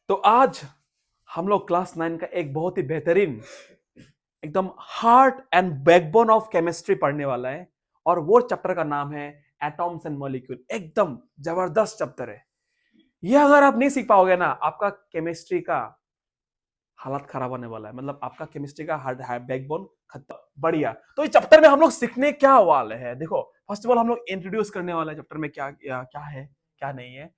तो आज हम लोग क्लास 9 का एक बहुत ही बेहतरीन एकदम heart and backbone of chemistry पढ़ने वाला है। और वो चैप्टर का नाम है एटॉम्स एंड मॉलिक्यूल। एकदम जबरदस्त चैप्टर है ये। अगर आप नहीं सीख पाओगे ना, आपका केमिस्ट्री का हालत खराब होने वाला है। मतलब आपका केमिस्ट्री का हार्ट बैकबोन खत्म। बढ़िया। तो इस चैप्टर में हम लोग सीखने क्या वाले हैं, देखो फर्स्ट ऑफ ऑल हम लोग इंट्रोड्यूस करने वाले हैं चैप्टर में क्या है क्या नहीं है।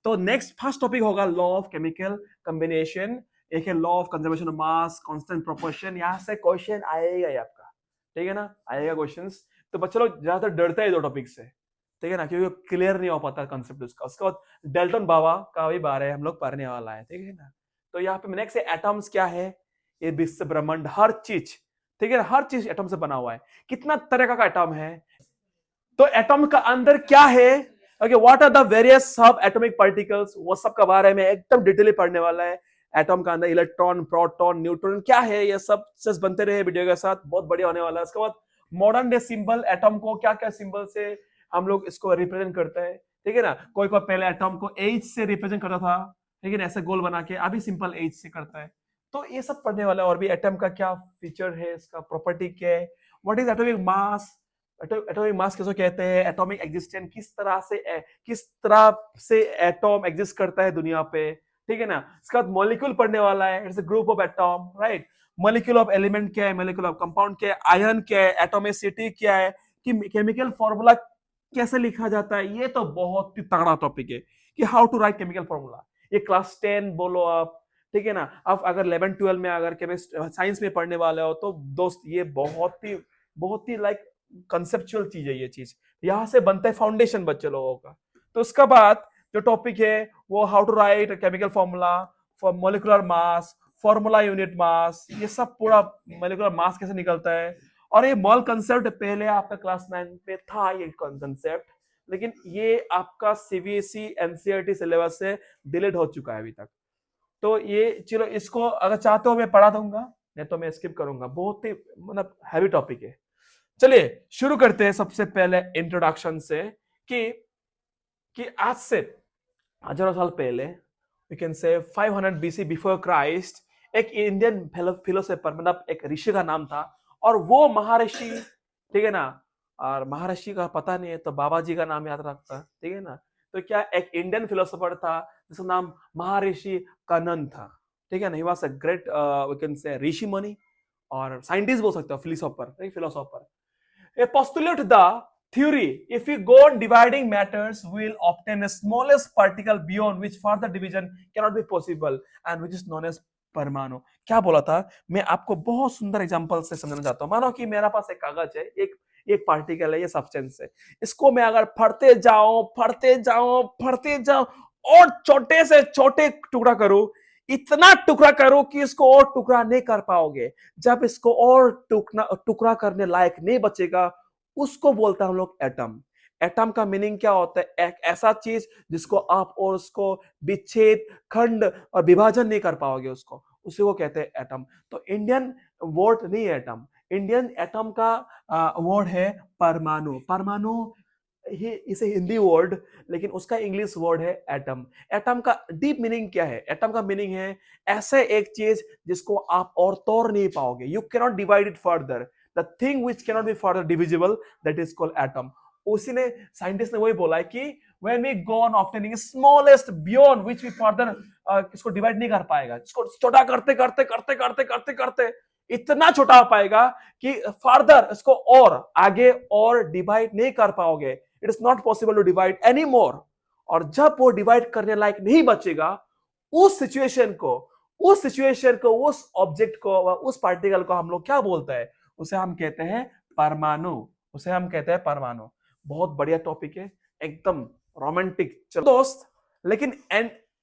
तो नेक्स्ट फर्स्ट टॉपिक होगा लॉ ऑफ केमिकल कॉम्बिनेशन। एक है law of conservation of mass constant proportion. यहाँ से क्वेश्चन आएगा ही आपका, ठीक है ना, आएगा क्वेश्चंस। तो बच्चे लोग ज्यादातर डरते हैं दो टॉपिक से, ठीक है ना, क्योंकि क्लियर नहीं हो पाता कंसेप्ट उसका। उसके बाद डेल्टन बाबा का भी बारे हम लोग पढ़ने वाला है, ठीक है ना। तो यहाँ पे नेक्स्ट एटम्स क्या है, ये विश्व ब्रह्मांड हर चीज, ठीक है, हर चीज एटम से बना हुआ है। कितना तरह का एटम है, तो एटम का अंदर क्या है, okay, what are the various subatomic particles, वो सब के बारे में एकदम डिटेली पढ़ने वाला है। एटम का अंदर इलेक्ट्रॉन प्रोटॉन न्यूट्रॉन क्या है, ये सब चीज बनते रहे वीडियो के साथ, बहुत बढ़िया होने वाला है। उसके बाद मॉडर्न डे सिंबल, एटम को क्या क्या सिंबल से हम लोग इसको रिप्रेजेंट करते हैं, ठीक है ना। कोई कोई पहले एटम को एच से रिप्रेजेंट करता था, लेकिन ऐसे गोल बना के, अभी सिंपल एच से करता है। तो ये सब पढ़ने वाला है। और भी एटम का क्या फीचर है, इसका प्रॉपर्टी क्या है, what is atomic mass, atomic mass किसको कहते हैं, एटॉमिक एग्जिस्टेंस किस तरह से एटॉम एग्जिस्ट करता है दुनिया पे, ठीक है ना। इसके बाद मॉलिक्यूल पढ़ने वाला है, it's a group of atom, right. Molecule of element क्या है, मॉलिक्यूल ऑफ कंपाउंड क्या है, आयन क्या है, एटॉमिसिटी क्या है, कि केमिकल फॉर्मूला कैसे लिखा जाता है। ये तो बहुत ही तगड़ा टॉपिक है कि how to write chemical formula. ये क्लास 10 बोलो आप, ठीक है ना। आप अगर 11 12 में अगर केमिस्ट्री साइंस में पढ़ने वाले हो तो दोस्त ये बहुत ही लाइक कंसेप्चुअल चीज है। ये चीज यहां से बनता है फाउंडेशन बच्चे लोगों का। तो उसका बाद जो टॉपिक है वो how to write chemical formula for molecular mass, formula unit mass, ये सब पूरा मोलिकुलर मास कैसे निकलता है। और ये मॉल कंसेप्ट पहले आपका क्लास 9 में था ये कंसेप्ट, लेकिन ये आपका सीबीएसई एनसीईआरटी सिलेबस से डिलीट हो चुका है अभी तक। तो ये चलो, इसको अगर चाहते हो मैं पढ़ा दूंगा, नहीं तो मैं स्किप करूंगा। बहुत ही मतलब हैवी टॉपिक है। चलिए शुरू करते हैं सबसे पहले इंट्रोडक्शन से कि आज से हजारों साल पहले, we can say 500 BC before Christ, एक इंडियन फिलोसोफर, मतलब एक ऋषि का नाम था। और वो महर्षि, ठीक है ना, और महर्षि का पता नहीं है तो बाबा जी का नाम याद रखता, ठीक है ना। तो क्या एक इंडियन फिलोसोफर था जिसका नाम महर्षि कनन था, ठीक है ना। He was a great we can say ऋषि मुनि, और साइंटिस्ट बोल सकते हो, philosopher. A postulate the theory, if we go on dividing matters, we will obtain a smallest particle beyond which further division cannot be possible and which is known as परमाणु। क्या बोला था, मैं आपको बहुत सुंदर एग्जांपल से समझाना चाहता हूं। मानो कि मेरा पास एक कागज है, एक एक पार्टिकल है, ये सब्सटेंस है। इसको मैं अगर फड़ते जाऊं और छोटे से छोटे टुकड़ा करूं, इतना टुकड़ा करूं कि इसको और टुकड़ा नहीं कर पाओगे। जब इसको और टुकड़ा करने लायक नहीं बचेगा, उसको बोलते हैं हम लोग एटम। एटम का मीनिंग क्या होता है, एक ऐसा चीज जिसको आप और उसको विच्छेद, खंड और विभाजन नहीं कर पाओगे, उसको उसी को कहते हैं एटम। तो इंडियन वर्ड नहीं है एटम, इंडियन एटम का वर्ड है परमाणु। परमाणु ही इसे हिंदी वर्ड, लेकिन उसका इंग्लिश वर्ड है एटम। एटम का डीप मीनिंग क्या है, एटम का मीनिंग है ऐसे एक चीज जिसको आप और तोड़ नहीं पाओगे, you cannot divide it further, the thing which cannot be further divisible, that is called atom. उसी ने साइंटिस्ट ने वही बोला है कि when we go on obtaining smallest beyond which we further इसको डिवाइड नहीं कर पाएगा, इसको छोटा करते करते करते करते करते करते इतना छोटा हो पाएगा कि फर्दर इसको और आगे और डिवाइड नहीं कर पाओगे। It is not possible to divide any more. और जब वो डिवाइड करने लायक नहीं बचेगा, उस ऑब्जेक्ट को, उस पार्टिकल को हम लोग क्या बोलते हैं, उसे हम कहते हैं परमाणु। बहुत बढ़िया टॉपिक है, एकदम रोमांटिक। चलो दोस्त, लेकिन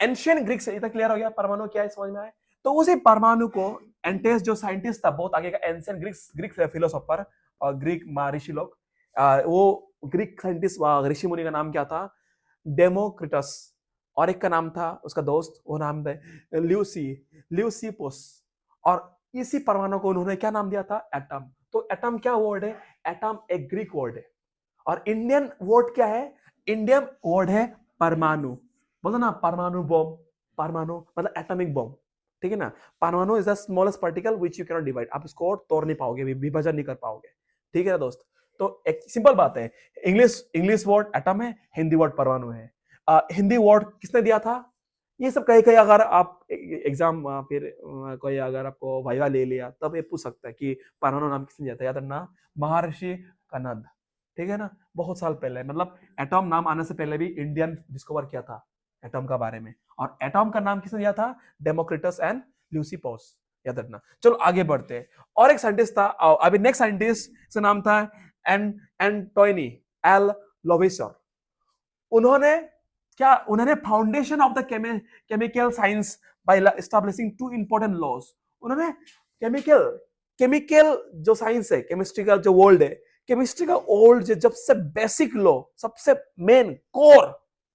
एंशियंट ग्रीक से इतना क्लियर हो गया परमाणु क्या है, समझ में आए। तो उसी परमाणु को एंटेस जो साइंटिस्ट था बहुत आगे का, एंशियंट ग्रीक फिलोसोफर और ग्रीक ऋषि लोग, वो ग्रीक साइंटिस्ट ऋषि मुनि का नाम क्या था, डेमोक्रिटस। और एक का नाम था उसका दोस्त, वो नाम था ल्यूसिपोस। और इसी परमाणु को उन्होंने क्या नाम दिया था, एटम। तो एटम क्या वर्ड है, एटम एक ग्रीक वर्ड है। और इंडियन वर्ड क्या है, इंडियन वर्ड है परमाणु। बोलो ना, परमाणु बम, परमाणु मतलब एटॉमिक बॉम्ब, ठीक है ना। परमाणु is the smallest particle which you cannot divide, आप इसको तोड़ नहीं पाओगे, विभाजन नहीं कर पाओगे, ठीक है ना दोस्त। तो एक सिंपल बात है, इंग्लिश इंग्लिश वर्ड एटम है, हिंदी वर्ड परमाणु है। हिंदी वर्ड किसने दिया था? ये सब कहीं कहीं अगर आप एग्जाम फिर कोई अगर आपको वाइवा ले लिया तब ये पूछ सकता है कि परमाणु नाम किसने दिया था, याद रखना महर्षि कनद, ठीक है ना। बहुत साल पहले, मतलब एटॉम नाम आने से पहले भी इंडियन डिस्कवर किया था एटॉम का बारे में, और एटॉम का नाम किसने दिया था? डेमोक्रिटस एंड ल्यूसीपॉस, याद रखना। चलो आगे बढ़ते हैं। और एक साइंटिस्ट था, अभी नेक्स्ट साइंटिस्ट का नाम था एंटोनी एल लोवेसर। उन्होंने foundation of the chemical science by establishing two important laws. उन्होंने केमिकल जो साइंस है, केमिस्ट्री का जो वर्ल्ड है, केमिस्ट्री का ओल्ड जब से बेसिक लॉ, सबसे मेन कोर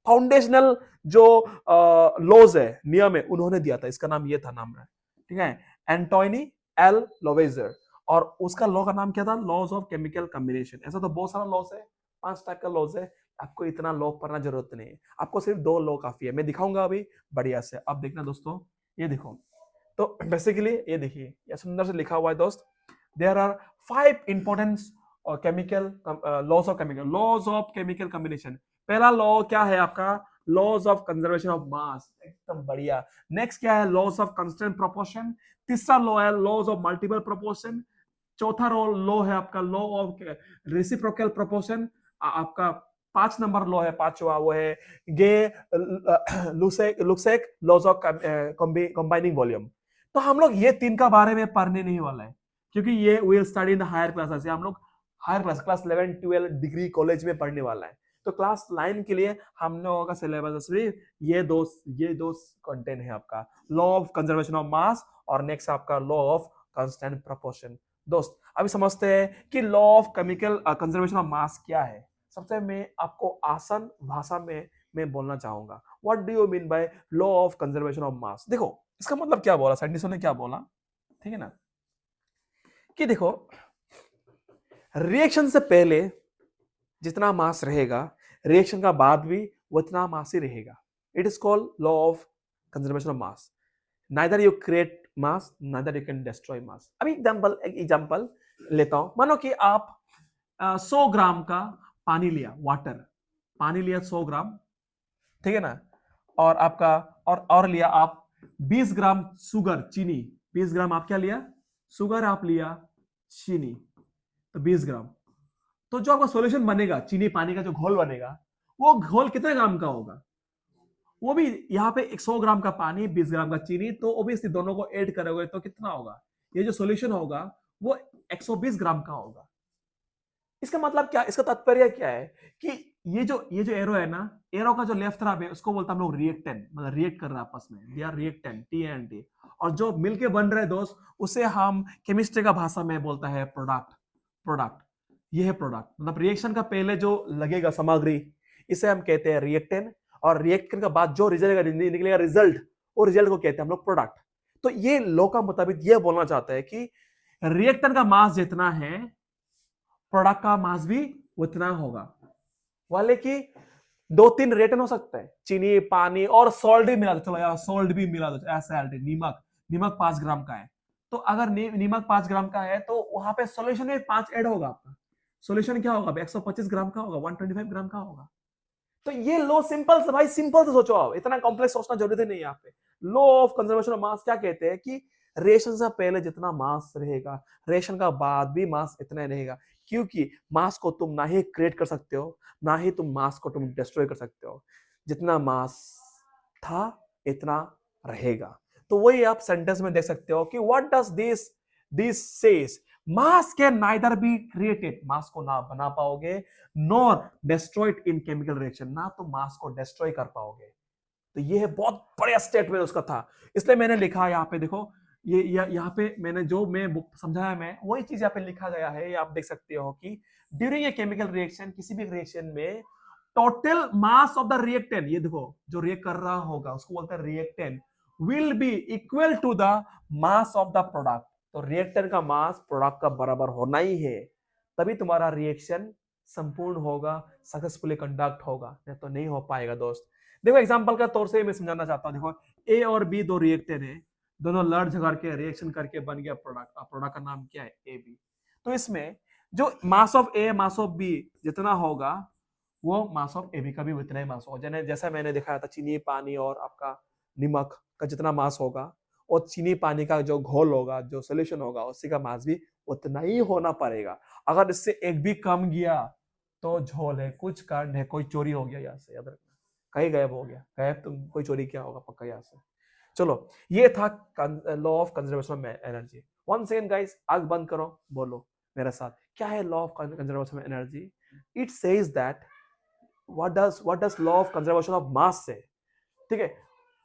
फाउंडेशनल जो लॉज है, नियम है, उन्होंने दिया था। इसका नाम ये था, नाम है, ठीक है, एंटोनी एल लोवेजर। और उसका लॉ का नाम क्या था? Laws of chemical combination. ऐसा तो बहुत सारा लॉज है, 5 टाइप का लॉज है, आपको इतना लॉ पढ़ना जरूरत नहीं है, आपको सिर्फ 2 लॉ काफी है। मैं दिखाऊंगा अभी बढ़िया से, अब देखना दोस्तों, ये देखो। तो बेसिकली ये देखिए, ये सुंदर से लिखा हुआ है दोस्त, there are 5 important chemical laws of chemical combination. पहला लॉ क्या है आपका? Laws of conservation of mass, एकदम बढ़िया। नेक्स्ट क्या है? Laws of constant proportion. तीसरा लॉ है लॉज ऑफ मल्टीपल प्रोपोर्शन। चौथा लॉ है आपका लॉ ऑफ रेसिप्रोकल प्रोपोर्शन। आपका 5 नंबर लॉ है, पांचवा, वो है गे लुसेक लॉज ऑफ कंबाइनिंग वॉल्यूम। तो हम लोग ये 3 का बारे में पढ़ने नहीं वाला है, क्योंकि ये will study in the higher classes. हम लोग हायर क्लास 11 12 डिग्री कॉलेज में पढ़ने वाला है। तो क्लास 9 के लिए हम लोगों का सिलेबस सिर्फ ये दो कंटेंट है आपका, लॉ ऑफ कंजर्वेशन ऑफ मास और नेक्स्ट आपका लॉ ऑफ कांस्टेंट प्रोपोर्शन। दोस्त अभी समझते हैं कि law of chemical conservation of मास क्या है। सबसे मैं आपको आसान भाषा में मैं बोलना चाहूंगा, what do you mean by law of conservation of मास। देखो इसका मतलब क्या बोला साइंटिस्टों ने, क्या बोला, ठीक है ना, कि देखो रिएक्शन से पहले जितना मास रहेगा, रिएक्शन का बाद भी उतना मास ही रहेगा। It is called law of conservation of mass. Neither you create mass, neither you can destroy mass. अभी एग्जांपल लेता हूं, मानो कि आप 100 ग्राम का पानी लिया, वाटर, पानी लिया 100 ग्राम, ठीक है ना, और आपका और लिया आप 20 ग्राम शुगर, चीनी। 20 ग्राम आप क्या लिया? शुगर आप लिया, चीनी, तो 20 ग्राम। तो जो आपका सॉल्यूशन बनेगा, चीनी पानी का जो घोल बनेगा, वो घोल कितने ग्राम का होगा? वो भी यहाँ पे 100 ग्राम का पानी, 20 ग्राम का चीनी, तो ओब्वियसली दोनों को ऐड करोगे तो कितना होगा? ये जो सॉल्यूशन होगा वो 120 ग्राम का होगा। इसका मतलब क्या, इसका तात्पर्य क्या है कि ये जो एरो है ना, एरो का जो लेफ्ट तरफ है उसको बोलते हैं हम लोग रिएक्टेंट, मतलब रिएक्ट कर रहा है आपस में, they are reactant, T and T. और जो मिलके बन रहे दोस्त, उसे हम केमिस्ट्री का भाषा में बोलता है प्रोडक्ट। ये है प्रोडक्ट, मतलब रिएक्शन का पहले जो लगेगा सामग्री, इसे हम कहते हैं रिएक्टेंट, और रिएक्ट करने के बाद जो रिजल्ट निकलेगा रिजल्ट, वो रिजल्ट को कहते हैं हम लोग प्रोडक्ट। तो ये लॉ का मुताबिक ये बोलना चाहता है कि रिएक्टेंट का मास जितना है, प्रोडक्ट का मास भी उतना होगा। वाले की 2-3 रिएक्टेंट हो सकता है, चीनी, पानी और सॉल्ट भी मिला दो, चलो यार सॉल्ट भी मिला दो, नमक 5 ग्राम का है, तो अगर नमक 5 ग्राम का है तो वहां पे सॉल्यूशन में 5 ऐड होगा। आपका सॉल्यूशन क्या होगा? 125 ग्राम का होगा, 125 ग्राम का होगा। तो ये लो सिंपल से भाई, सिंपल से सोचो, आप इतना कॉम्प्लेक्स सोचना जरूरी नहीं है। यहाँ पे लॉ ऑफ कंजर्वेशन ऑफ मास क्या कहते हैं कि रिएक्शन से पहले जितना मास रहेगा, रिएक्शन का बाद भी मास इतना रहेगा, क्योंकि मास को तुम ना ही क्रिएट कर सकते हो, ना ही तुम मास को तुम डिस्ट्रॉय कर सकते हो। जितना मास था इतना रहेगा। तो वही आप सेंटेंस में देख सकते हो कि what does this says, mass can neither be created, mass को ना बना पाओगे, nor destroyed in chemical reaction, ना तो मास को डिस्ट्रॉय कर पाओगे। तो ये है बहुत बढ़िया स्टेटमेंट उसका था, इसलिए मैंने लिखा यहाँ पे देखो, ये यहाँ पे मैंने जो मैं बुक समझाया, मैं वही चीज यहाँ पे लिखा गया है। आप देख सकते हो कि ड्यूरिंग ए केमिकल रिएक्शन, किसी भी रिएक्शन में total mass of the reactant, ये देखो जो रिएक्ट कर रहा होगा उसको बोलते हैं reactant, will be equal to the mass of the product. तो रिएक्टेंट का मास प्रोडक्ट का बराबर होना ही है, तभी तुम्हारा रिएक्शन संपूर्ण होगा, सक्सेसफुली कंडक्ट होगा, नहीं तो नहीं हो पाएगा दोस्त। देखो एग्जांपल का तौर से मैं समझाना चाहता हूं। देखो ए और बी दो रिएक्टर है, दोनों लड़ झगड़ के रिएक्शन करके बन गया प्रोडक्ट। प्रोडक्ट का नाम क्या है? A B. तो इसमें जो mass of A mass of B जितना होगा वो मास ऑफ ए बी का भी उतना ही मास होगा। जैसा मैंने दिखाया था चीनी पानी और आपका नमक का जितना मास होगा और चीनी पानी का जो घोल होगा, जो सोल्यूशन होगा, उसी का मास भी उतना ही होना पड़ेगा। अगर इससे एक भी कम गया तो झोल है, कुछ कांड है, कोई चोरी हो गया। यहाँ से याद रखना, कहीं गायब हो गया, गायब तो कोई चोरी क्या होगा पक्का यहाँ से। चलो ये था law of conservation of energy. One second guys, आग बंद करो, बोलो मेरे साथ, क्या है law of conservation of energy? It says that what does law of conservation of मास से? ठीक है,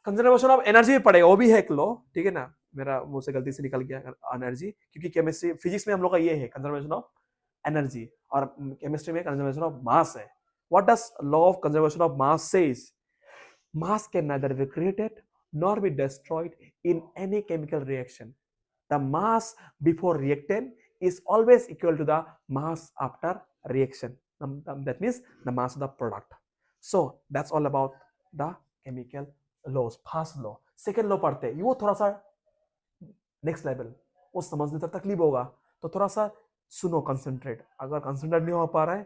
कंजर्वेशन ऑफ एनर्जी भी पड़ेगा, वो भी है एक लॉ, ठीक है ना। मेरा मुंह से गलती से निकल गया एनर्जी, क्योंकि केमिस्ट्री फिजिक्स में हम लोग का ये है कंजर्वेशन ऑफ एनर्जी, और केमिस्ट्री में कंजर्वेशन ऑफ मास है। What does law of conservation of mass says? Mass can neither be created nor be destroyed in any chemical reaction. The mass before reactant is always equal to the mass after reaction. That means the mass of the product. So that's all about the chemical laws. First law, second law पढ़ते हैं, वो थोड़ा सा next level, वो समझने तक तकलीफ होगा, तो थोड़ा सा सुनो, कंसंट्रेट। अगर कंसंट्रेट नहीं हो पा रहा है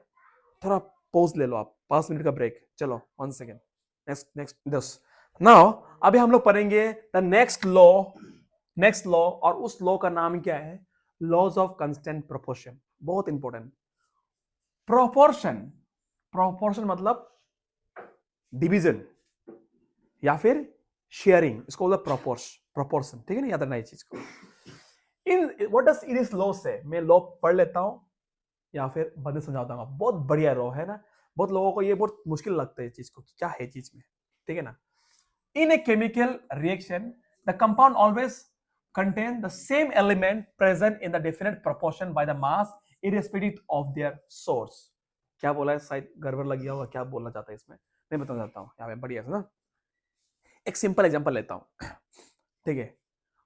थोड़ा पॉज ले लो आप, 5 मिनट का ब्रेक। चलो 1 सेकेंड, नेक्स्ट दस। नाउ अभी हम लोग पढ़ेंगे द नेक्स्ट लॉ, और उस लॉ का नाम क्या है? Laws of constant proportion. बहुत इंपॉर्टेंट। प्रोपोर्शन मतलब डिवीजन या फिर शेयरिंग, इसको बोलते प्रोपोर्शन, ठीक है ना, याद रखना ये चीज को। व्हाट डज इट लॉ से? मैं लॉ पढ़ लेता हूं या फिर बाद में समझाता हूं। बहुत बढ़िया लॉ है ना, बहुत लोगों को ये बहुत मुश्किल लगता है चीज को, क्या है चीज में, ठीक है ना। In a chemical reaction the compound always contain the same element present in the definite proportion by the mass irrespective of their source. क्या बोला है? शायद गड़बड़ लग गया होगा, क्या बोलना चाहता है इसमें, मैं बताना चाहता हूँ यहाँ पे बढ़िया से ना। एक सिंपल एग्जांपल लेता हूँ, ठीक है।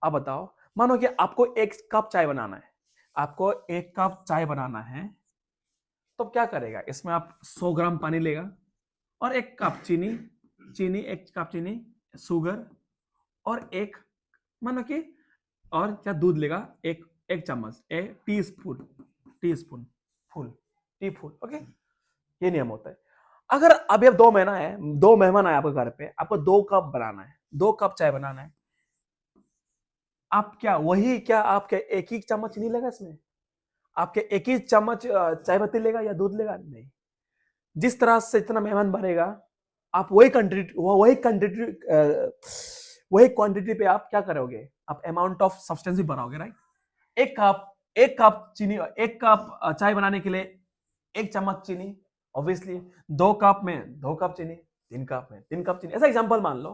अब बताओ, मानो कि आपको 1 कप चाय बनाना है, आपको 1 कप चाय बनाना है, तो क्या करेगा? इसमें आप 100 ग्राम पानी लेगा और 1 कप चीनी, 1 कप चीनी, शुगर, और एक मानो कि और क्या दूध लेगा, एक चम्मच, टी स्पून फुल, ओके। ये नियम होता है। अगर अभी अब 2 मेहमान आए आपके घर पे, आपको 2 कप बनाना है, 2 कप चाय बनाना है, आप क्या आपके एक ही चम्मच चीनी लेगा इसमें? आपके एक ही चम्मच चाय पत्ती लेगा या दूध लेगा? नहीं। जिस तरह से इतना मेहमान बनेगा, आप वही क्वांटिटी पे आप क्या करोगे? आप अमाउंट ऑफ सब्सटेंस भी बनाओगे, राइट। एक कप चीनी, 1 कप चाय बनाने के लिए 1 चम्मच चीनी, ऑब्वियसली 2 कप में 2 कप चीनी, 3 कप में 3 कप चीनी, ऐसा एग्जांपल मान लो।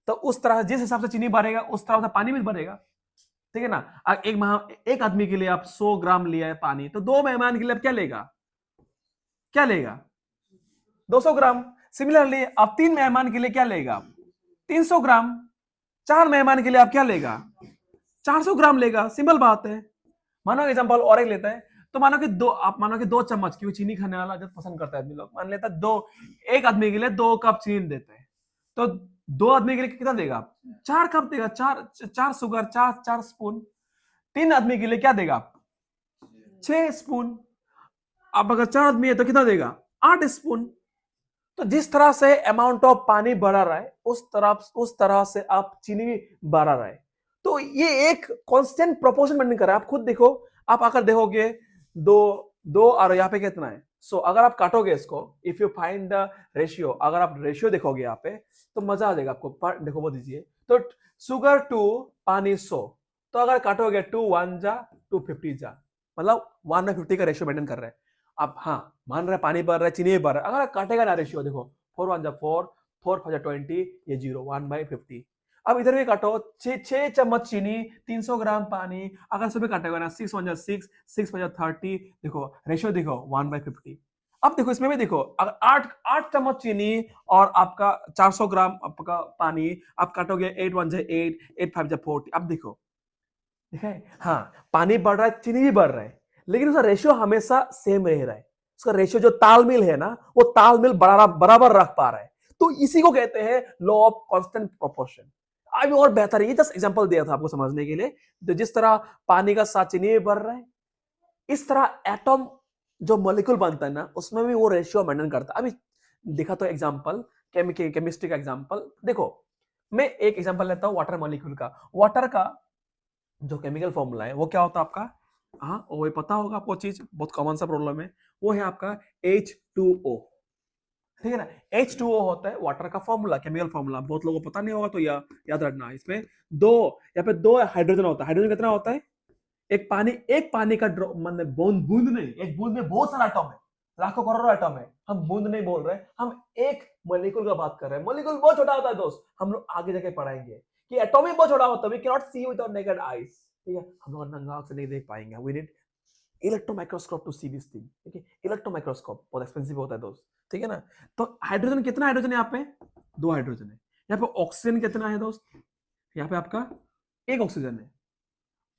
तो उस तरह जिस हिसाब से चीनी बढ़ेगा उस तरह से पानी भी बढ़ेगा, ठीक है ना। एक आदमी के लिए आप 100 ग्राम लिया है पानी, तो 2 मेहमान के लिए आप क्या लेगा? 200 ग्राम। सिमिलरली आप 3 मेहमान के लिए क्या लेगा? 300 ग्राम। 4 मेहमान के लिए आप क्या लेगा? 400 ग्राम लेगा। सिंपल बात है। मानो एग्जांपल और एक लेता है, तो मानो कि 2 चम्मच, क्योंकि चीनी खाने वाला जब पसंद करता है आदमी लोग, मान लेता है एक आदमी के लिए 2 कप चीनी देते हैं, तो 2 आदमी के लिए कितना देगा? 4 कप देगा, 4 शुगर, 4 स्पून। 3 आदमी के लिए क्या देगा? 6 स्पून। अब अगर 4 आदमी है तो कितना देगा? 8 स्पून। तो जिस तरह से अमाउंट ऑफ पानी बढ़ा रहा है उस तरह से आप चीनी भी बढ़ा रहा है। तो ये एक कांस्टेंट प्रोपोर्शन मेंटेन कर रहा है। आप खुद देखो, आप आकर देखोगे 2 और यहाँ पे कितना है? सो अगर आप काटोगे इसको, if you find the ratio, अगर आप रेशियो देखोगे यहाँ पे तो मजा आ जाएगा आपको। देखो वो दीजिए, तो शुगर 2, पानी 100, तो अगर काटोगे 2 1 जा 250 जा, मतलब 1/50 का रेशियो मेंटेन कर रहे हैं आप। हाँ मान रहे पानी बढ़ रहा है, चीनी भी बढ़ रहा है। अगर काटेगा ना रेशियो, देखो 4 1 जा 4, 4 5 जा 20, ये 0, 1/50। अब इधर भी काटो, 6 चम्मच चीनी, 300 ग्राम पानी, अगर सुबह काटेगा ना 6 1 जा 6, 6 5 जा 30, देखो रेशियो देखो 1/50। अब देखो इसमें भी देखो, अगर 8 चम्मच चीनी और आपका 400 ग्राम आपका पानी, आप काटोगे 8 1 जा 8, 8 5 जा 40। अब देखो, हाँ पानी बढ़ रहा है, चीनी भी बढ़ रहा है, लेकिन उसका रेशियो हमेशा सेम रह रहा है। उसका रेशियो जो तालमेल है ना, वो तालमेल बराबर रख पा रहा है। तो इसी को कहते हैं लॉ ऑफ कांस्टेंट प्रोपोर्शन। अभी और बेहतर है, ये जस्ट एग्जांपल दिया था आपको समझने के लिए। तो जिस तरह पानी का साथ चीनी में बढ़ रहा है, इस तरह एटम जो मॉलिक्यूल बनता है ना, उसमें भी वो रेशियो मेंटेन करता है। अभी देखा तो एग्जांपल, केमिस्ट्री का एग्जांपल देखो। मैं एक एग्जांपल लेता हूं वाटर मॉलिक्यूल का। वाटर का जो केमिकल फॉर्मूला है वो क्या होता है आपका? हाँ, वो पता होगा आपको, चीज बहुत कॉमन सा प्रॉब्लम है। वो है आपका H2O। ठीक है ना? H2O होता है वाटर का फॉर्मूला, केमिकल फॉर्मूला। बहुत लोगों को पता नहीं होगा तो याद रखना। इसमें दो, यहाँ पे दो हाइड्रोजन होता है। हाइड्रोजन कितना होता है? एक पानी का ड्रॉप, मतलब बूंद नहीं, एक बूंद में बहुत सारा एटम है, लाखों करोड़ों एटम है। हम बूंद नहीं बोल रहे, हम एक मॉलिक्यूल का बात कर रहे हैं। मॉलिक्यूल बहुत छोटा होता है दोस्त, हम लोग आगे जाके पढ़ाएंगे कि एटम ही बहुत छोटा होता है। We can not see with our naked eyes. ठीक है, हम लोग नंगा आंख से नहीं देख पाएंगे। We need electro microscope to see this thing. ठीक है, इलेक्ट्रो माइक्रोस्कोप बहुत एक्सपेंसिव होता है दोस्त। ठीक है ना? तो हाइड्रोजन, कितना हाइड्रोजन है यहाँ पे? दो हाइड्रोजन है। यहाँ पे ऑक्सीजन कितना है दोस्त? यहाँ पे आपका एक ऑक्सीजन है।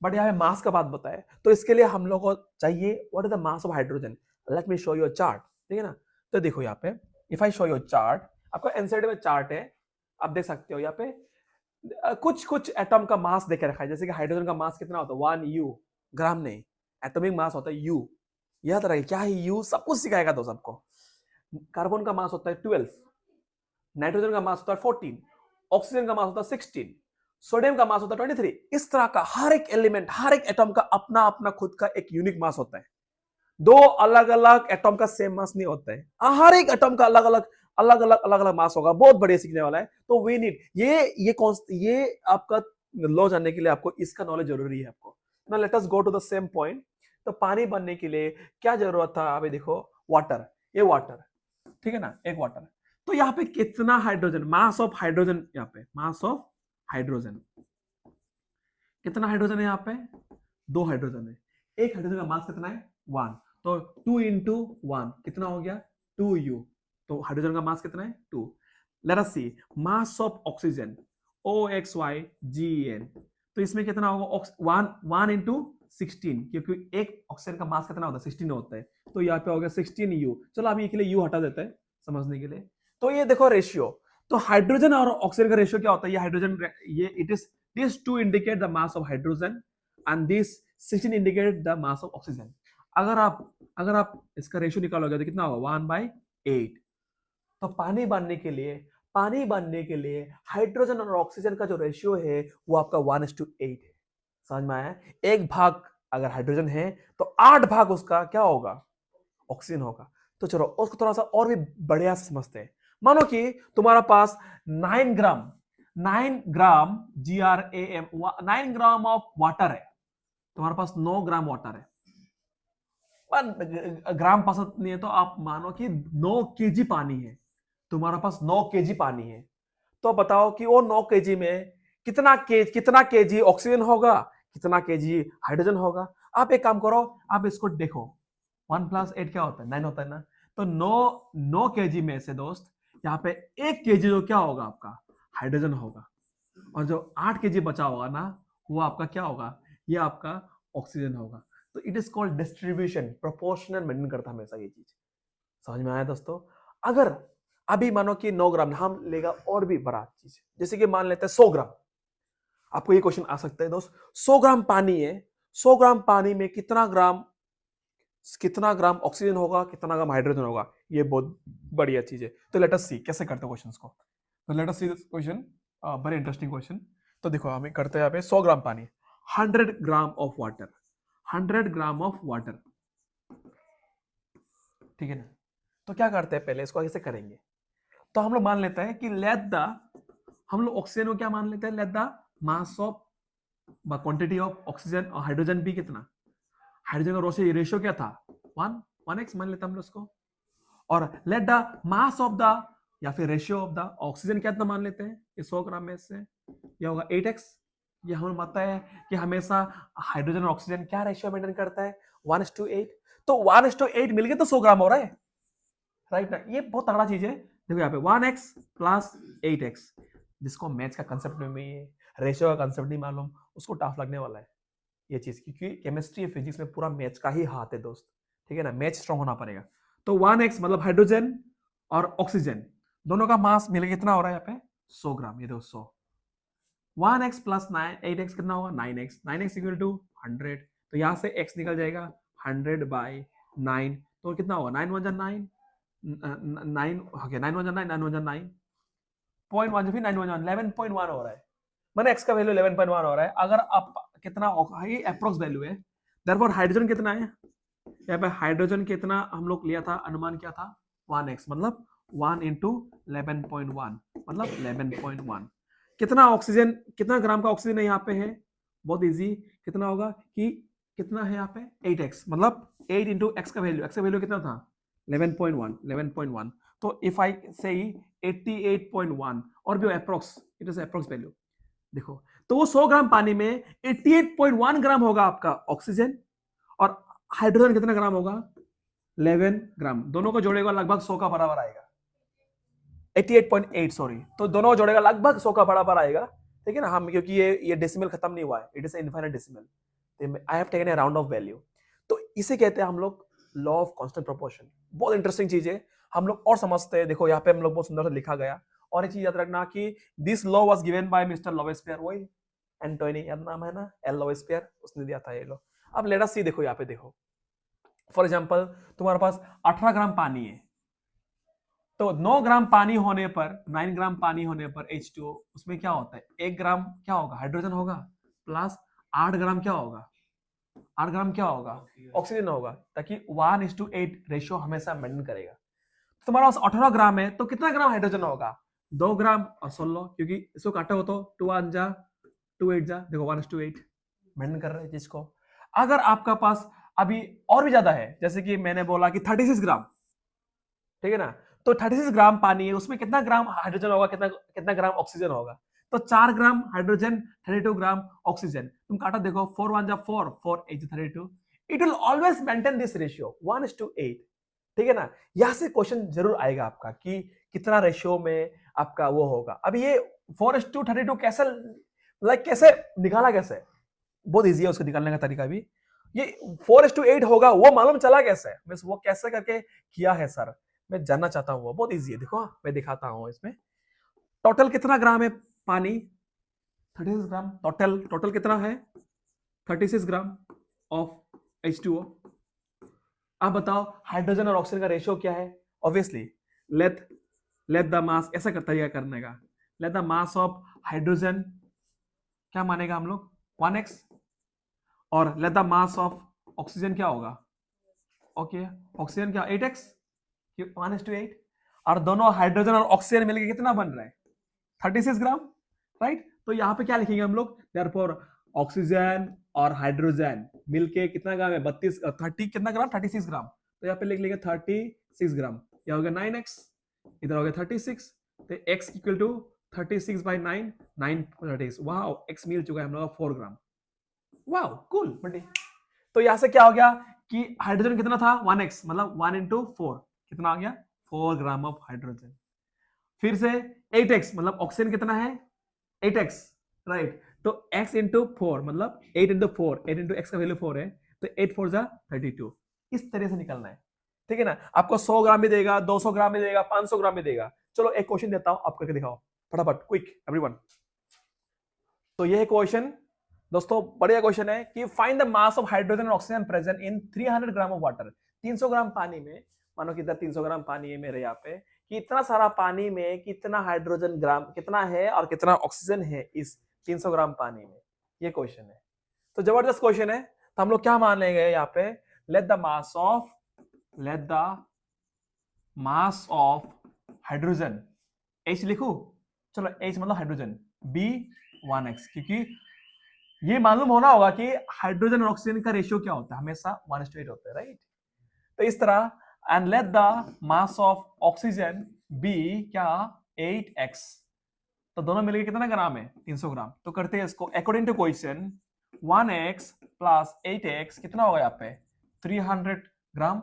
बट यहाँ पे मास का बात बताए, तो इसके लिए हम लोग को चाहिए what is the mass of hydrogen. Let me show you a chart. ठीक है ना? तो देखो यहाँ पे, if I show you chart, आपका एनसीईआरटी में चार्ट है, आप देख सकते हो। यहाँ पे कुछ कुछ एटम का मास देके रखा है। जैसे कि हाइड्रोजन का मास कितना होता है? 1 U, ग्राम नहीं, एटॉमिक मास होता है U। याद रखिए क्या है U, सब कुछ सिखाएगा दोस्त आपको। कार्बन का मास होता है 12, नाइट्रोजन का मास होता है 14, ऑक्सीजन का मास होता है 16, सोडियम का मास होता है 23। इस तरह का हर एक एलिमेंट, हर एक एटम का अपना अपना खुद का एक यूनिक मास होता है। दो अलग अलग एटम का सेम मास नहीं होता है। हर एक एटम का अलग अलग मास होगा। बहुत बढ़िया सीखने वाला है। तो वी नीड ये आपका लॉ जानने के लिए आपको इसका नॉलेज जरूरी है आपको। Now let us go to the same point. तो पानी बनने के लिए क्या जरूरत था? अभी देखो, वाटर, ये वाटर, ठीक है ना, एक वाटर। तो यहाँ पे कितना हाइड्रोजन, मास ऑफ हाइड्रोजन, यहाँ पे मास ऑफ हाइड्रोजन कितना हाइड्रोजन है? यहाँ पे दो हाइड्रोजन है। एक हाइड्रोजन का मास कितना है? 1। तो 2 इंटू 1 कितना हो गया? 2U। तो हाइड्रोजन का मास कितना है? 2। Let us see mass of oxygen, OXYGEN। तो इसमें कितना होगा? 1 इंटू 16, क्योंकि एक ऑक्सीजन का मास कितना होता है? 16 होता है। तो यहाँ पे हो गया 16U। चलो अभी के लिए U हटा देते हैं समझने के लिए। तो ये देखो रेशियो। तो हाइड्रोजन और ऑक्सीजन का रेशियो क्या होता है? ये हाइड्रोजन, ये it is this 2 indicate the mass of hydrogen and this 16 indicate the mass of oxygen. अगर आप इसका रेशियो निकालोगे तो कितना होगा? 1/8। तो पानी बनने के लिए हाइड्रोजन और ऑक्सीजन का जो रेशियो है वो आपका 1:8 है। समझ में आया? एक भाग अगर हाइड्रोजन है तो 8 भाग उसका क्या होगा? ऑक्सीजन होगा। तो चलो उसको थोड़ा सा और भी बढ़िया से समझते हैं। मानो कि तुम्हारा पास 9 ग्राम GRAM 9 ग्राम ऑफ वाटर है। तुम्हारे पास 9 ग्राम वाटर है। ग्राम पसंद नहीं है तो आप मानो कि 9 केजी पानी है। तुम्हारे पास 9 केजी पानी है। तो बताओ कि वो 9 केजी में कितना केजी ऑक्सीजन होगा, कितना केजी हाइड्रोजन होगा। आप एक काम करो, आप इसको देखो, 1 + 8 क्या होता है? 9 होता है ना। तो 9 केजी में से दोस्त यहाँ पे 1 केजी जो क्या होगा आपका? हाइड्रोजन होगा। और जो 8 केजी बचा होगा ना, वो आपका क्या होगा? ये आपका ऑक्सीजन होगा। तो it is called distribution, proportional maintain करता है हमेशा ये चीज। समझ में आया दोस्तों? अगर अभी मानो कि 9 ग्राम, हम लेगा और भी बड़ा चीज, जैसे कि मान लेते हैं 100 ग्राम। आपको ये क्वेश्चन आ सकता है दोस्त, 100 ग्राम पानी है, 100 ग्राम पानी में कितना ग्राम ऑक्सीजन होगा, कितना ग्राम हाइड्रोजन होगा? ये बहुत बढ़िया चीज है। तो लेट अस सी कैसे करते हैं क्वेश्चंस को। तो late us see this question, very interesting question. तो देखो हमें करते हैं यहाँ पे 100 ग्राम पानी, 100 ग्राम of water, 100 gram of water. ठीक है ना? तो क्या करते हैं, पहले इसको कैसे करेंगे? तो हम लोग मान लेते हैं कि हम लोग ऑक्सीजन को क्या मान लेते हैं? Late the mass of quantity of oxygen, और हाइड्रोजन भी कितना? हाइड्रोजन का रेशियो क्या था? 1x मान लेते हैं हम लोग उसको। और let the mass of the, या फिर रेशियो ऑफ द ऑक्सीजन क्या मान लेते हैं? ये 100 ग्राम में से ये होगा 8x। ये हमें पता है कि हमेशा हाइड्रोजन और ऑक्सीजन क्या रेशियो मेंटेन करता है? 1:8। तो 1:8 मिलके तो 100 ग्राम हो रहा है, राइट ना? ये बहुत तगड़ा चीज है। देखो यहाँ पे 1x + 8x, जिसको मैथ्स का कंसेप्ट में, रेशियो का कंसेप्ट नहीं मालूम, उसको टफ लगने वाला है ये चीज, क्योंकि केमिस्ट्री फिजिक्स में पूरा मैथ्स का ही हाथ है दोस्त। ठीक है ना? मैथ्स स्ट्रांग होना पड़ेगा। तो 1x मतलब हाइड्रोजन और ऑक्सीजन, दोनों का मास मिलकर कितना हो रहा है यहाँ पे 100 ग्राम, ये देखो 100। 1x प्लस 8x कितना होगा 9x, 9x इक्वल टू 100, तो यहाँ से x निकल जाएगा 100 बाई 9, तो कितना होगा 9 1 9, 9 ओके 9 1 9, 9 1 9 0.1, फिर 9 1 11.1 हो रहा है, मैंने x का वैल्यू 11.1 हो रहा है। अगर आप कितना ये अप्रोक्स वैल्यू है, देयरफॉर हाइड्रोजन कितना है, यहाँ पे हाइड्रोजन कितना हम लोग लिया था, अनुमान क्या था 1x, मतलब 1 इंटू 11.1 मतलब 11.1। कितना ऑक्सीजन, कितना ग्राम का ऑक्सीजन है यहाँ पे है, बहुत इजी, कितना होगा कि कितना है यहाँ पे 8x, मतलब 8 इंटू एक्स का वैल्यू कितना था 11.1, तो इफ आई से 88.1 और भी approx, it is approx value, देखो तो वो 100 ग्राम पानी में 88.1 ग्राम होगा आपका ऑक्सीजन, और हाइड्रोजन कितना ग्राम होगा 11 ग्राम, दोनों को जोड़ेगा लगभग 100 का बराबर आएगा, 88.8 सॉरी, तो दोनों को जोड़ेगा लगभग 100 का बराबर आएगा, ठीक है ना। हम क्योंकि ये डेसिमल खत्म नहीं हुआ है, it is infinite decimal, I have taken A round of value, तो इसे कहते हैं हम लोग लॉ ऑफ कांस्टेंट प्रोपोर्शन। बहुत इंटरेस्टिंग चीज है, हम लोग और समझते हैं, देखो यहाँ पे हम लोग बहुत सुंदर से लिखा गया, और एक चीज याद रखना कि this law was given by mister Lavoisier, वही एंटोनी याद नाम है ना, एल लॉवेस्पियर, उसने दिया था ये लॉ। अब लेट अस सी, देखो यहाँ पे देखो, फॉर एग्जांपल तुम्हारे पास 18 ग्राम पानी है, तो 9 ग्राम पानी होने पर, 9 ग्राम पानी होने पर H2O, उसमें क्या होता है 1 ग्राम क्या होगा हाइड्रोजन होगा, प्लस 8 ग्राम क्या होगा, 8 ग्राम क्या होगा ऑक्सीजन होगा, ताकि 1:8 रेशियो हमेशा मेंटेन करेगा। तुम्हारा पास 18 ग्राम है, तो कितना ग्राम हाइड्रोजन होगा 2 ग्राम, और सुन लो क्योंकि इसको काटा हो तो 2 1 जा 2 8 जा, देखो 1:8 मेंटेन कर रहे हैं चीज को। अगर आपका पास अभी और भी ज्यादा है, जैसे कि मैंने बोला कि 36 ग्राम, ठीक है ना, तो 36 ग्राम पानी है, उसमें कितना ग्राम हाइड्रोजन होगा, कितना कितना ग्राम ऑक्सीजन होगा, तो 4 ग्राम हाइड्रोजन 32 ग्राम ऑक्सीजन, तुम काटा देखो 4 1 जा 4 4 8 32, it will always maintain this ratio 1:8, ठीक है ना। यहां से क्वेश्चन जरूर आएगा आपका कि कितना रेशियो में आपका वो होगा। अब ये 4:32 कैसे, लाइक कैसे निकाला, कैसे, बहुत इजी है उसको निकालने का तरीका भी, ये 4:8 होगा वो मालूम चला कैसे, मींस वो कैसे करके किया है सर, मैं जानना चाहता हूँ, वो बहुत इजी है, देखो मैं दिखाता हूँ इसमें। टोटल कितना ग्राम है पानी 36 ग्राम, टोटल टोटल कितना है 36 ग्राम ऑफ H2O। आप बताओ हाइड्रोजन और ऑक्सीजन का रेशियो क्या है, obviously let let the mass, ऐसा तरीका करने का, let the mass of hydrogen क्या मानेगा हम लोग 1x, और let the mass of oxygen क्या होगा, ओके ऑक्सीजन क्या 8x 1:8, और दोनों हाइड्रोजन और ऑक्सीजन मिलकर कितना बन रहा है 36 ग्राम, राइट। तो यहाँ पे क्या लिखेंगे हम लोग, देयरफॉर ऑक्सीजन और हाइड्रोजन मिलके कितना ग्राम है 30 कितना ग्राम 36 ग्राम, तो यहाँ पे लिख लेंगे 36 ग्राम, यह हो गया 9x, इधर हो गया 36, तो x इक्वल टू 36 बाई 9, 9 वाह, x मिल चुका है हम लोग 4 ग्राम, वाह कूल बड़ी। तो यहां से क्या हो गया कि हाइड्रोजन कितना था 1x, मतलब 1 इंटू 4 कितना आ गया 4 ग्राम ऑफ हाइड्रोजन। फिर से 8x, मतलब ऑक्सीजन कितना है 8x, राइट, तो x इंटू 4 मतलब 8 इंटू 4, 8 इंटू एक्स का वैल्यू 4 है, तो 8 4 जा 32, इस तरह से निकलना है, ठीक है ना। आपको 100 ग्राम भी देगा, 200 ग्राम भी देगा, 500 ग्राम भी देगा। चलो एक क्वेश्चन देता हूं, आप करके दिखाओ फटाफट, क्विक एवरीवन। तो यह क्वेश्चन दोस्तों बढ़िया क्वेश्चन है कि find the mass of hydrogen और oxygen present in 300 gram of water. 300 gram पानी में, मानो कि इधर 300 ग्राम पानी है मेरे यहाँ पे, कि इतना सारा पानी में कितना हाइड्रोजन ग्राम कितना है और कितना ऑक्सीजन है इस 300 ग्राम पानी में, ये क्वेश्चन है। तो जबरदस्त क्वेश्चन है, तो हम लोग क्या मान लेंगे यहाँ पे, late the mass of hydrogen, H लिखू, चलो H मतलब हाइड्रोजन, B 1x, क्योंकि ये मालूम होना होगा कि हाइड्रोजन और ऑक्सीजन का रेशियो क्या होता है, हमेशा 1:8 होता है, राइट। तो इस तरह, and let the mass of oxygen be क्या 8x, तो दोनों मिलकर कितना ग्राम है 300 ग्राम। तो करते हैं इसको according to question, 1x plus 8x कितना होगा यहाँ पे 300 ग्राम,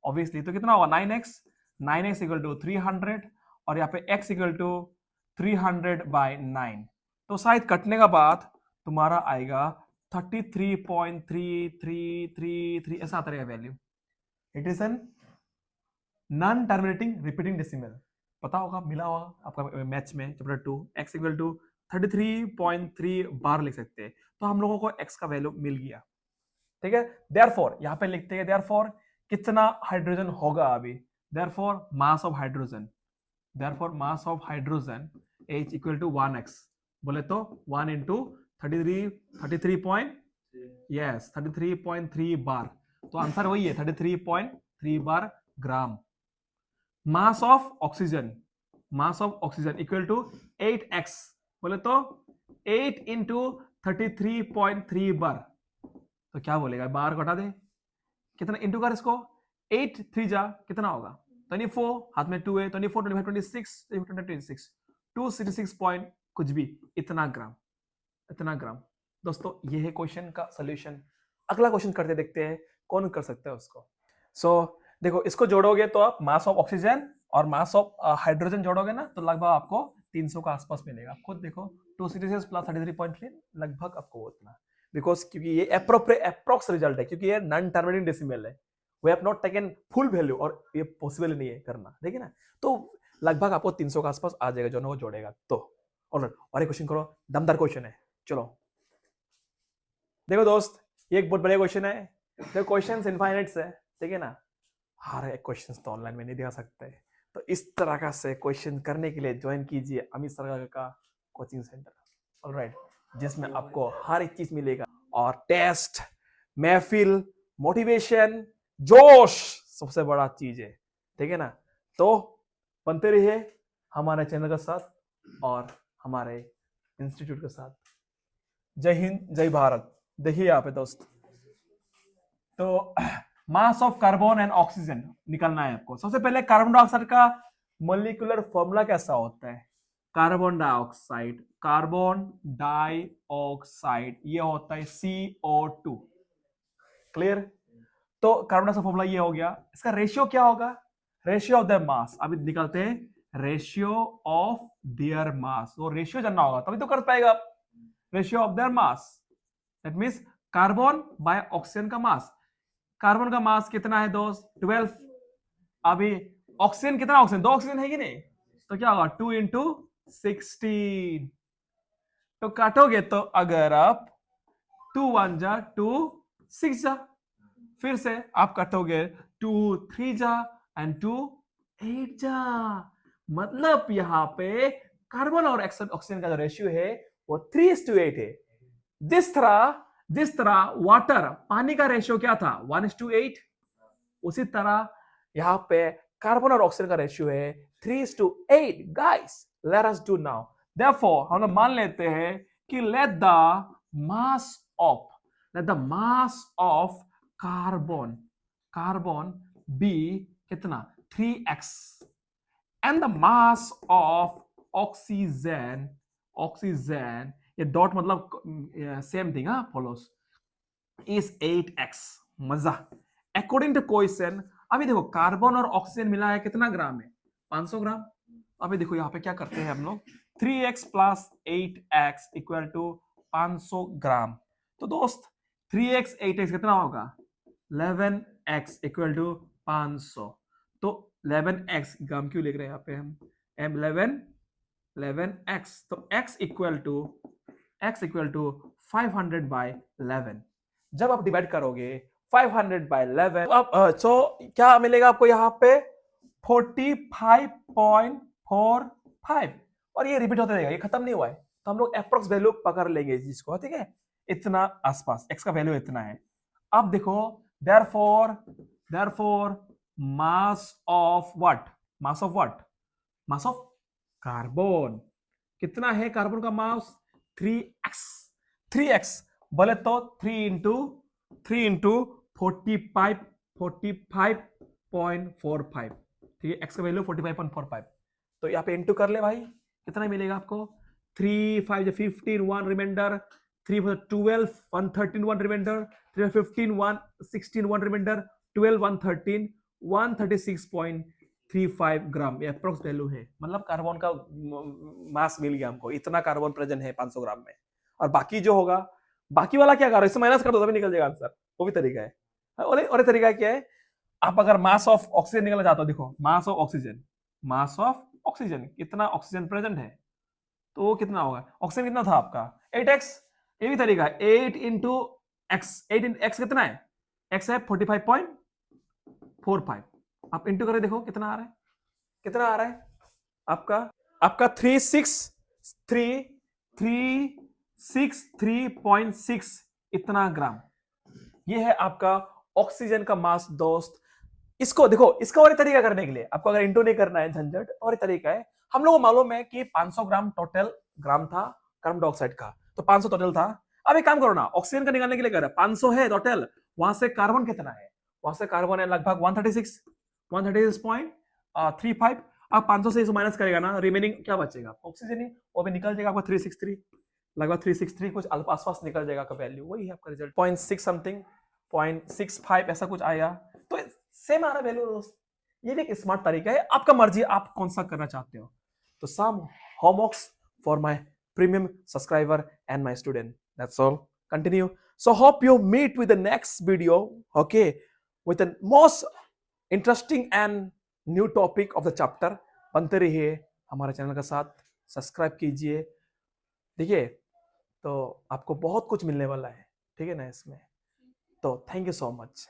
ऑब्वियसली, तो कितना होगा 9x इक्वल टू 300, और यहाँ पे x इक्वल टू 300 बाई 9, तो शायद कटने का बाद तुम्हारा आएगा 33.3333, ऐसा आता रहेगा value. It is an non terminating repeating decimal, पता होगा, मिला होगा आपका मैच में चैप्टर 2, x इक्वल टू 33.3 बार लिख सकते हैं। तो हम लोगों को x का वैल्यू मिल गया, ठीक है। देयरफॉर यहाँ पे लिखते हैं देयरफॉर कितना हाइड्रोजन होगा अभी, therefore mass of hydrogen, therefore mass of hydrogen H equal to 1x, बोले तो 1 इंटू 33 पॉइंट, यस 33.3 बार, तो आंसर वही है 33.3 bar gram. Mass of oxygen, mass of oxygen equal to 8x, बोले तो 8 इंटू 33.3 बार, तो क्या बोलेगा, बार को हटा दे, कितना इंटू कर इसको, 8 3 जा कितना होगा 24, हाथ में 2 है, 24 25 26 26 266 पॉइंट कुछ भी, इतना ग्राम, इतना ग्राम। दोस्तों ये है क्वेश्चन का सॉल्यूशन। अगला क्वेश्चन करते देखते हैं कौन कर सकता है उसको। सो देखो इसको जोड़ोगे तो आप मास ऑफ ऑक्सीजन और मास ऑफ हाइड्रोजन जोड़ोगे ना, तो लगभग आपको 300 का आसपास मिलेगा। आप खुद देखो 266 प्लस 33.3 लगभग आपको उतना, बिकॉज क्योंकि ये अप्रोक्स रिजल्ट है, क्योंकि ये नॉन टर्मिनेटिंग डेसिमल है, we have not taken full value और ये पॉसिबल नहीं है करना, देखिए ना। तो लगभग आपको 300 का आसपास आ जाएगा जो जोड़ेगा तो। और एक क्वेश्चन करो, दमदार क्वेश्चन है, चलो देखो दोस्त, ये एक बहुत बड़ा क्वेश्चन है। देखो क्वेश्चंस इनफाइनाइट है, ठीक है ना, हर एक क्वेश्चंस तो ऑनलाइन में नहीं दिखा सकते, तो इस तरह का से क्वेश्चन करने के लिए ज्वाइन कीजिए अमित सरकार का कोचिंग सेंटर, ऑलराइट, जिसमें आपको हर एक चीज मिलेगा, और टेस्ट, महफिल, मोटिवेशन, जोश सबसे बड़ा चीज है, ठीक है ना। तो बनते रहिए हमारे चैनल के साथ और हमारे इंस्टीट्यूट के साथ। जय हिंद, जय भारत। देखिए यहाँ पे दोस्त, तो मास ऑफ कार्बन एंड ऑक्सीजन निकालना है आपको। सबसे पहले कार्बन डाइऑक्साइड का मॉलिक्यूलर फॉर्मूला कैसा होता है, कार्बन डाइऑक्साइड, कार्बन डाइऑक्साइड ये होता है CO2, क्लियर। तो कार्बन डाइऑक्साइड फॉर्मूला ये हो गया, इसका रेशियो क्या होगा, रेशियो ऑफ द मास, अभी निकालते हैं रेशियो ऑफ देयर मास, वो रेशियो जानना होगा तभी तो कर पाएगा आप, ratio of their mass, that means carbon by oxygen का मास। कार्बन का मास कितना है दोस्त, 12, अभी ऑक्सीजन कितना, ऑक्सीजन 2 ऑक्सीजन है कि नहीं, तो क्या होगा 2 इंटू 16, तो काटोगे तो अगर आप 2 1 जा 2 6 जा, फिर से आप काटोगे 2 3 जा एंड 2 8 जा, मतलब यहां पे कार्बन और ऑक्सीजन का जो रेशियो है वो 3:8 है। जिस तरह वाटर, पानी का रेशियो क्या था 1:8, उसी तरह यहां पे कार्बन और ऑक्सीजन का रेशियो है 3:8। Guys let us do now, therefore हम लोग मान लेते हैं कि let the mass of carbon be कितना 3x and the mass of oxygen, ये डॉट मतलब same thing follows, is 8x। मजा, अकॉर्डिंग टू क्वेश्चन। अभी देखो कार्बन और ऑक्सीजन मिला है कितना ग्राम है, 500 ग्राम। अभी देखो यहाँ पे क्या करते हैं हम लोग, 3x plus 8x equal to 500 ग्राम। तो दोस्त 3x 8x कितना होगा, 11x इक्वल टू 500। तो 11x ग्राम क्यों लिख रहे हैं यहाँ पे हम, M11x, तो x इक्वल टू 500/11। जब आप डिवाइड करोगे 500/11, अब सो क्या मिलेगा आपको यहाँ पे 45.45, और ये रिपीट होता रहेगा, ये खत्म नहीं हुआ है, तो हम लोग अप्रोक्स वैल्यू पकड़ लेंगे इस चीज को, ठीक है, इतना आसपास x का वैल्यू इतना है। अब देखो therefore mass of what, mass of carbon कितना है, कार्बन का मास 3x, बोले तो 3 इंटू 45.45, ठीक है, x का वैल्यू 45.45, तो यहाँ पे इंटू कर ले भाई, कितना मिलेगा आपको, 3 5 15 1 रिमाइंडर, 3 12 113 1 रिमाइंडर, 3 15 1 16 1 रिमाइंडर, 12 113 136.35 ग्राम, ये अप्रोक्स वैल्यू है। मतलब कार्बन का मास मिल गया हमको, इतना कार्बन प्रेजेंट है 500 ग्राम में। और बाकी जो होगा, बाकी वाला क्या करो, इससे माइनस कर दो तभी निकल जाएगा आंसर, वो भी तरीका है। और एक तरीका क्या है, आप अगर मास ऑफ ऑक्सीजन निकलना चाहते हो, देखो मास ऑफ ऑक्सीजन, कितना ऑक्सीजन प्रेजेंट है, तो वो कितना होगा, ऑक्सीजन कितना था आपका 8x, ये भी तरीका है 8 इंटू एक्स, 8 इंटू एक्स कितना है, एक्स है 45.45, आप इंटू करके देखो कितना आ रहा है, कितना आ रहा है आपका, आपका 363.6 इतना ग्राम, ये है आपका ऑक्सीजन का मास दोस्त। इसको देखो, इसका और एक तरीका करने के लिए, आपको अगर इंटू नहीं करना है झंझट, और एक तरीका है, हम लोगों को मालूम है कि 500 ग्राम टोटल ग्राम था कार्बन डाइऑक्साइड का, तो 500 टोटल था। अब एक काम करो ना, ऑक्सीजन का निकालने के लिए कर 500 है टोटल, वहां से कार्बन कितना है, वहां से कार्बन है लगभग 136.35, आप 500 से इसे माइनस करेगा ना, रिमेनिंग क्या बचेगा, ऑक्सीजन ही, वो भी निकल जाएगा आपका 363, लगभग 363 कुछ आसपास निकल जाएगा आपका वैल्यू, वही है आपका रिजल्ट 0.6 समथिंग 0.65 ऐसा कुछ आया, तो सेम आ रहा वैल्यू दोस्त। ये भी एक स्मार्ट तरीका है, आपका मर्जी आप कौन सा करना चाहते हो। तो some homeworks for my premium subscriber and my student, that's all, continue. So hope you meet with the next video, okay, with the most interesting and new topic of the chapter. बनते रहिए हमारे channel का साथ, subscribe कीजिए, देखिए तो आपको बहुत कुछ मिलने वाला है, ठीक है ना इसमें। तो थैंक यू सो मच।